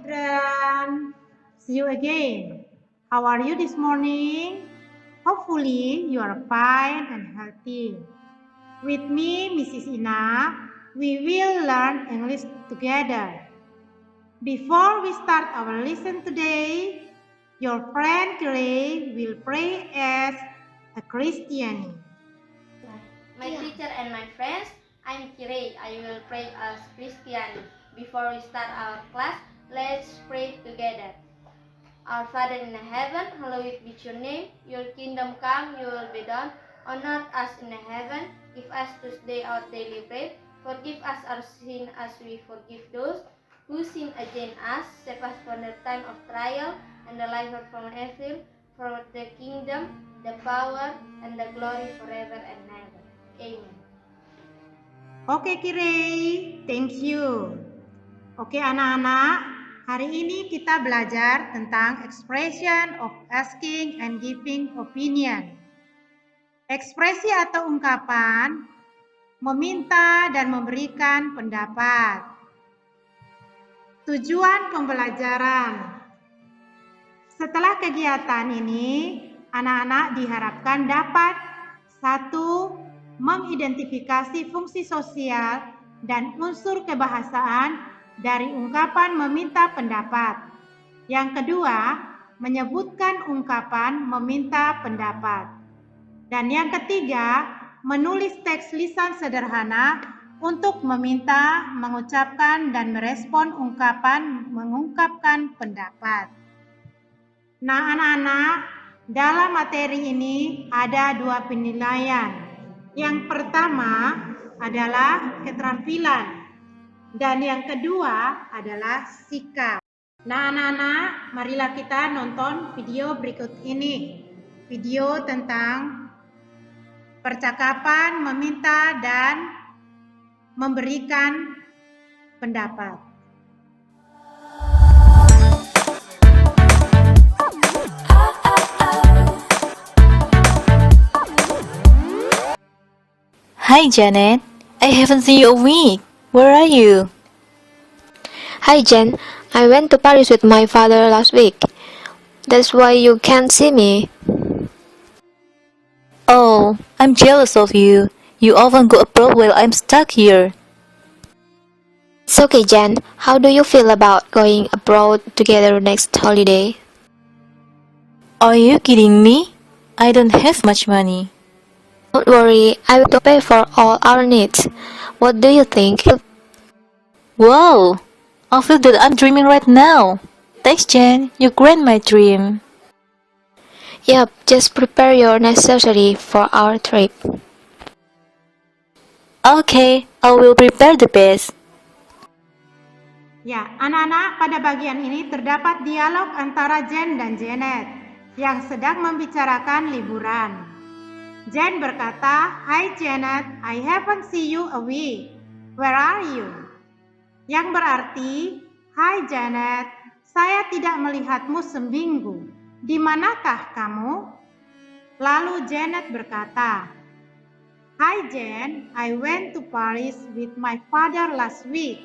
children. See you again. How are you this morning? Hopefully you are fine and healthy. With me, Mrs. Ina, we will learn English together. Before we start our lesson today, your friend Clay will pray as a Christian. My teacher and my friends, I'm Kirei. I will pray as Christian. Before we start our class, let's pray together. Our Father in heaven, hallowed be your name. Your kingdom come, your will be done, on earth as in heaven. Give us this day our daily bread. Forgive us our sin as we forgive those who sin against us. Save us from the time of trial and deliver from evil. For the kingdom, the power, and the glory forever and ever. Amen. Oke Kirei, thank you. Oke anak-anak, hari ini kita belajar tentang expression of asking and giving opinion. Ekspresi atau ungkapan meminta dan memberikan pendapat. Tujuan pembelajaran. Setelah kegiatan ini, anak-anak diharapkan dapat 1. Mengidentifikasi fungsi sosial dan unsur kebahasaan dari ungkapan meminta pendapat. Yang kedua, menyebutkan ungkapan meminta pendapat. Dan yang ketiga, menulis teks lisan sederhana untuk meminta, mengucapkan, dan merespon ungkapan mengungkapkan pendapat. Nah, anak-anak, dalam materi ini ada 2 penilaian. Yang pertama adalah keterampilan dan yang kedua adalah sikap. Nah, anak-anak, marilah kita nonton video berikut ini. Video tentang percakapan meminta dan memberikan pendapat. Hi Janet, I haven't seen you a week. Where are you? Hi Jen, I went to Paris with my father last week. That's why you can't see me. Oh, I'm jealous of you. You often go abroad while I'm stuck here. It's okay Jen, how do you feel about going abroad together next holiday? Are you kidding me? I don't have much money. Don't worry, I will pay for all our needs. What do you think? Wow, I feel that I'm dreaming right now. Thanks Jen, you grant my dream. Yep, just prepare your necessary for our trip. Okay, I will prepare the best. Ya, anak-anak, pada bagian ini terdapat dialog antara Jen dan Janet yang sedang membicarakan liburan. Jen berkata, "Hi Janet, I haven't seen you a week. Where are you?" Yang berarti, "Hai Janet, saya tidak melihatmu seminggu. Di manakah kamu?" Lalu Janet berkata, "Hi Jen, I went to Paris with my father last week.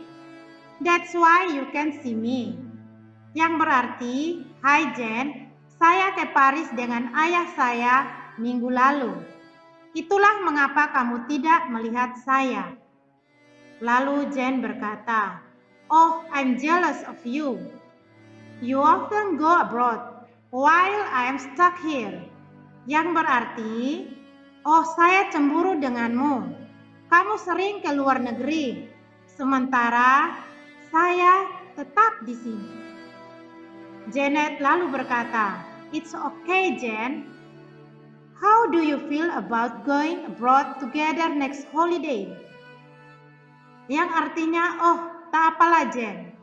That's why you can see me." Yang berarti, "Hai Jen, saya ke Paris dengan ayah saya minggu lalu. Itulah mengapa kamu tidak melihat saya." Lalu Jen berkata, "Oh, I'm jealous of you. You often go abroad while I am stuck here." Yang berarti, "Oh, saya cemburu denganmu. Kamu sering ke luar negeri, sementara saya tetap di sini." Janet lalu berkata, "It's okay, Jen. How do you feel about going abroad together next holiday?" Yang artinya, "Oh, tak apalah Jen.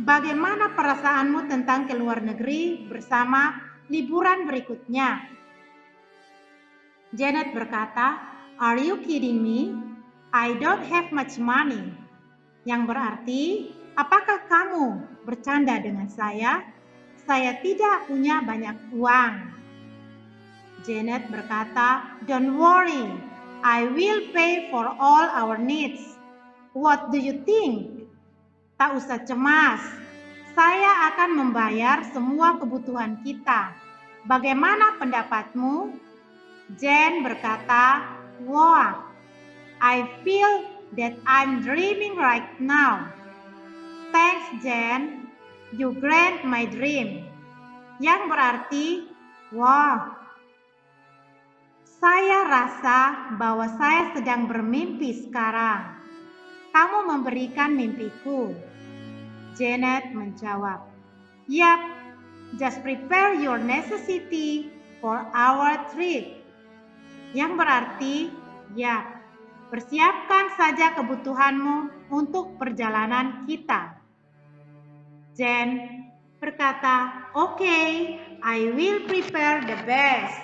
Bagaimana perasaanmu tentang ke luar negeri bersama liburan berikutnya?" Janet berkata, "Are you kidding me? I don't have much money." Yang berarti, "Apakah kamu bercanda dengan saya? Saya tidak punya banyak uang." Janet berkata, "Don't worry, I will pay for all our needs. What do you think?" Tak usah cemas, Saya akan membayar semua kebutuhan kita. Bagaimana pendapatmu? Jen berkata, "Wah, I feel that I'm dreaming right now." Thanks, Jen. You grant my dream. Yang berarti, wah, saya rasa bahwa saya sedang bermimpi sekarang. Kamu memberikan mimpiku. Janet menjawab, "Yap, just prepare your necessity for our trip." Yang berarti, yap, persiapkan saja kebutuhanmu untuk perjalanan kita. Jen berkata, "Okay, I will prepare the best."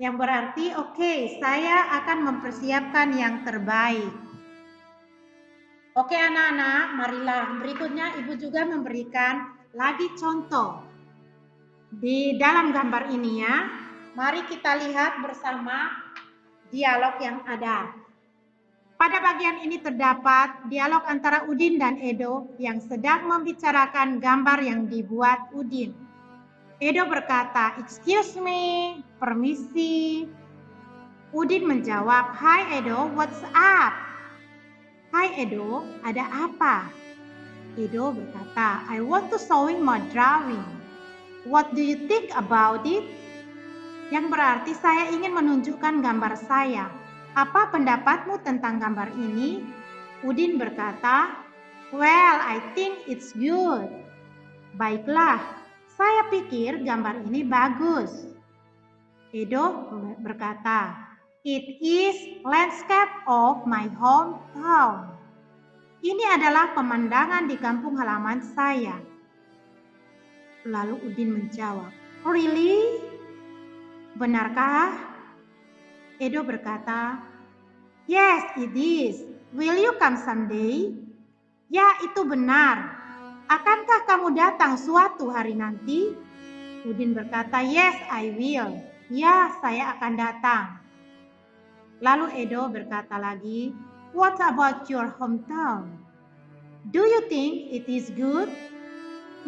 Yang berarti, oke, saya akan mempersiapkan yang terbaik. Oke anak-anak, marilah berikutnya Ibu juga memberikan lagi contoh. Di dalam gambar ini ya, mari kita lihat bersama dialog yang ada. Pada bagian ini terdapat dialog antara Udin dan Edo yang sedang membicarakan gambar yang dibuat Udin. Edo berkata, "Excuse me, permisi." Udin menjawab, "Hi Edo, what's up?" "Hai Edo, ada apa?" Edo berkata, "I want to showing my drawing. What do you think about it?" Yang berarti saya ingin menunjukkan gambar saya. Apa pendapatmu tentang gambar ini? Udin berkata, "Well, I think it's good." Baiklah, saya pikir gambar ini bagus. Edo berkata, "It is landscape of my hometown." Ini adalah pemandangan di kampung halaman saya. Lalu Udin menjawab, "Really? Benarkah?" Edo berkata, "Yes, it is. Will you come someday?" Ya, itu benar. Akankah kamu datang suatu hari nanti? Udin berkata, "Yes, I will." Ya, saya akan datang. Lalu Edo berkata lagi, "What about your hometown? Do you think it is good?"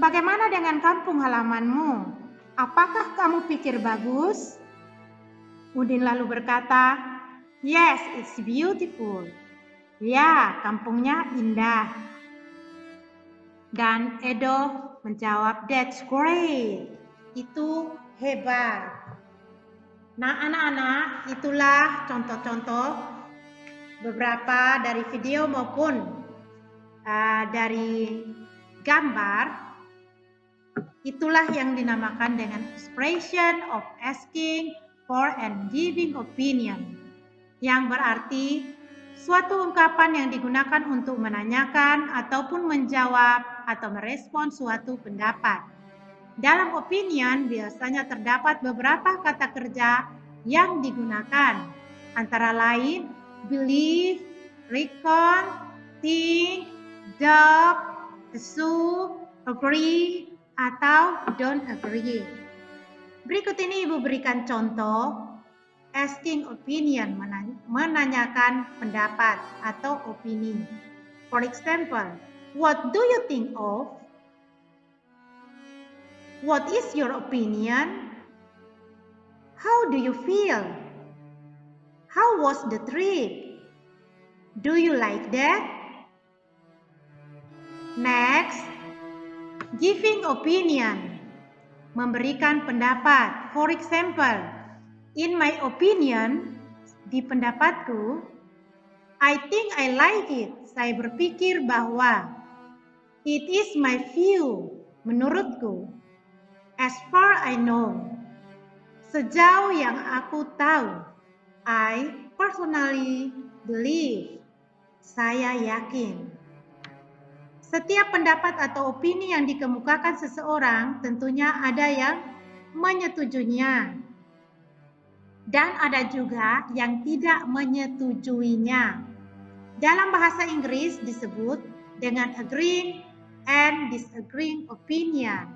Bagaimana dengan kampung halamanmu? Apakah kamu pikir bagus? Udin lalu berkata, "Yes, it's beautiful." Ya, kampungnya indah. Dan Edo menjawab, "That's great." Itu hebat. Nah anak-anak, itulah contoh-contoh beberapa dari video maupun dari gambar. Itulah yang dinamakan dengan expression of asking for and giving opinion, yang berarti suatu ungkapan yang digunakan untuk menanyakan ataupun menjawab atau merespon suatu pendapat. Dalam opinion biasanya terdapat beberapa kata kerja yang digunakan, antara lain believe, reckon, think, doubt, assume, agree, atau don't agree. Berikut ini Ibu berikan contoh asking opinion, menanyakan pendapat atau opini. For example, what do you think of? What is your opinion? How do you feel? How was the trip? Do you like that? Next, giving opinion, memberikan pendapat. For example, in my opinion, di pendapatku, I think I like it. Saya berpikir bahwa. It is my view, menurutku. As far I know, sejauh yang aku tahu. I personally believe, saya yakin. Setiap pendapat atau opini yang dikemukakan seseorang tentunya ada yang menyetujuinya dan ada juga yang tidak menyetujuinya. Dalam bahasa Inggris disebut dengan agreeing and disagreeing opinion.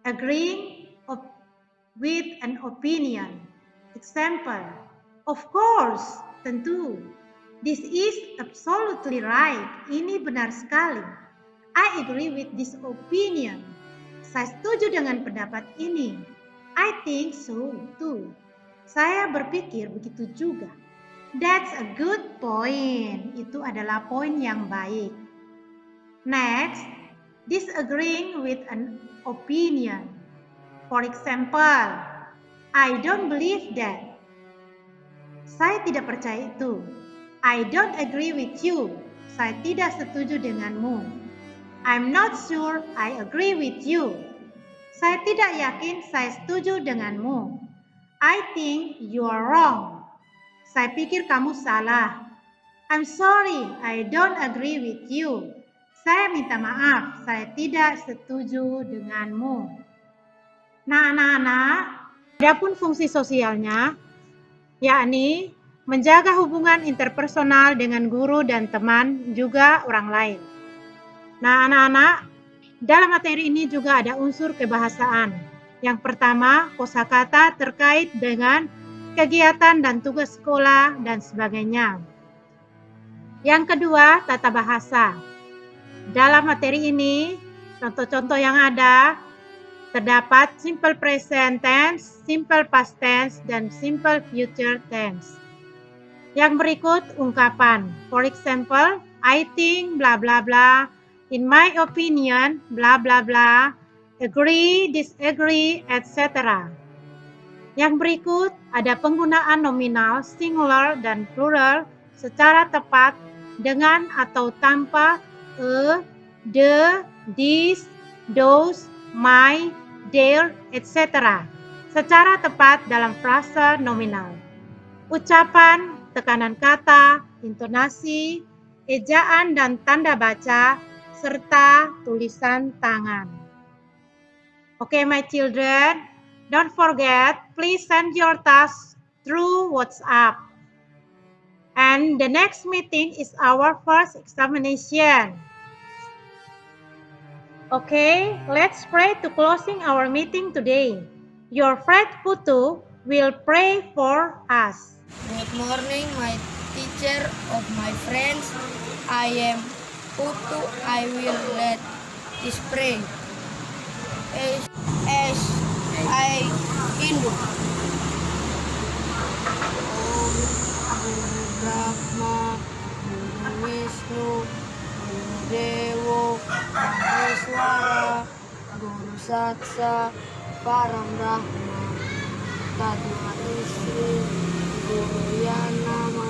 Agreeing with an opinion. Example, of course, tentu. This is absolutely right. Ini benar sekali. I agree with this opinion. Saya setuju dengan pendapat ini. I think so too. Saya berpikir begitu juga. That's a good point. Itu adalah poin yang baik. Next, disagreeing with an opinion. For example, I don't believe that. Saya tidak percaya itu. I don't agree with you. Saya tidak setuju denganmu. I'm not sure I agree with you. Saya tidak yakin saya setuju denganmu. I think you are wrong. Saya pikir kamu salah. I'm sorry, I don't agree with you. Saya minta maaf, saya tidak setuju denganmu. Nah, anak-anak, adapun fungsi sosialnya, yakni menjaga hubungan interpersonal dengan guru dan teman, juga orang lain. Nah, anak-anak, dalam materi ini juga ada unsur kebahasaan. Yang pertama, kosakata terkait dengan kegiatan dan tugas sekolah dan sebagainya. Yang kedua, tata bahasa. Dalam materi ini, contoh-contoh yang ada, terdapat simple present tense, simple past tense, dan simple future tense. Yang berikut ungkapan. For example, I think bla bla bla, in my opinion bla bla bla, agree, disagree, etc. Yang berikut ada penggunaan nominal, singular, dan plural secara tepat dengan atau tanpa the, this, those, my, their, etc. secara tepat dalam frase nominal. Ucapan, tekanan kata, intonasi, ejaan dan tanda baca, serta tulisan tangan. Okay, my children, don't forget, please send your tasks through WhatsApp. And the next meeting is our first examination. Okay, let's pray to closing our meeting today. Your friend Putu will pray for us. Good morning, my teacher of my friends. I am Putu. I will let us pray. As I Hindu. Om Guru Brahma, Guru Vishnu, Guru Dewo, Maheswara, Guru Satsa, Param Brahma, Tatma Isi, Guru Yana